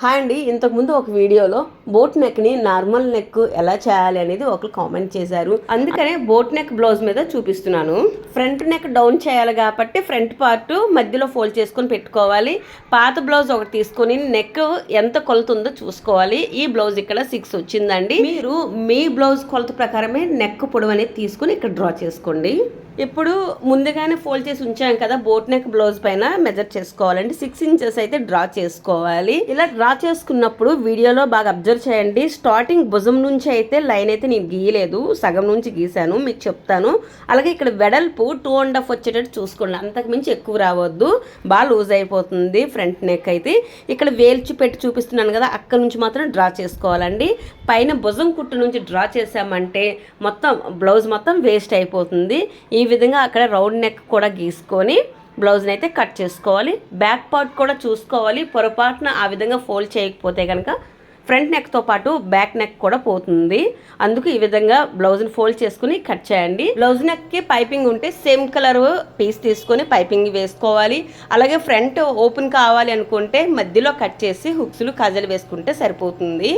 Hi అండి. ఇంతకుముందు ఒక వీడియోలో బోట్ నెక్ని నార్మల్ నెక్ ఎలా చేయాలి అనేది ఒకరు కామెంట్ చేశారు. అందుకనే బోట్ నెక్ బ్లౌజ్ మీద చూపిస్తున్నాను. ఫ్రంట్ నెక్ డౌన్ చేయాలి కాబట్టి ఫ్రంట్ పార్ట్ మధ్యలో ఫోల్డ్ చేసుకొని పెట్టుకోవాలి. పాత బ్లౌజ్ ఒకటి తీసుకొని నెక్ ఎంత కొలత ఉందో చూసుకోవాలి. ఈ బ్లౌజ్ ఇక్కడ 6 వచ్చిందండి. మీరు మీ బ్లౌజ్ కొలత ప్రకారమే నెక్ పొడవు అనేది తీసుకొని ఇక్కడ డ్రా చేసుకోండి. ఇప్పుడు ముందుగానే ఫోల్డ్ చేసి ఉంచాం కదా, బోట్ నెక్ బ్లౌజ్ పైన మెజర్ చేసుకోవాలండి. 6 ఇంచెస్ అయితే డ్రా చేసుకోవాలి. ఇలా డ్రా చేసుకున్నప్పుడు వీడియోలో బాగా అబ్జర్వ్ చేయండి. స్టార్టింగ్ భుజం నుంచి అయితే లైన్ అయితే నేను గీయలేదు, సగం నుంచి గీసాను, మీకు చెప్తాను. అలాగే ఇక్కడ వెడల్పు 2.5 వచ్చేటట్టు చూసుకోండి, అంతకు మించి ఎక్కువ రావద్దు, బాగా లూజ్ అయిపోతుంది ఫ్రంట్ నెక్ అయితే. ఇక్కడ వేల్చి పెట్టి చూపిస్తున్నాను కదా, అక్కడ నుంచి మాత్రం డ్రా చేసుకోవాలండి. పైన భుజం కుట్టు నుంచి డ్రా చేసామంటే మొత్తం బ్లౌజ్ మొత్తం వేస్ట్ అయిపోతుంది. ఈ విధంగా అక్కడ రౌండ్ నెక్ కూడా గీసుకొని బ్లౌజ్ని అయితే కట్ చేసుకోవాలి. బ్యాక్ పార్ట్ కూడా చూసుకోవాలి. పొరపాటున ఆ విధంగా ఫోల్డ్ చేయకపోతే కనుక ఫ్రంట్ నెక్తో పాటు బ్యాక్ నెక్ కూడా పోతుంది. అందుకు ఈ విధంగా బ్లౌజ్ని ఫోల్డ్ చేసుకుని కట్ చేయండి. బ్లౌజ్ నెక్కి పైపింగ్ ఉంటే సేమ్ కలర్ పీస్ తీసుకొని పైపింగ్ వేసుకోవాలి. అలాగే ఫ్రంట్ ఓపెన్ కావాలి అనుకుంటే మధ్యలో కట్ చేసి హుక్స్లు కజలు వేసుకుంటే సరిపోతుంది.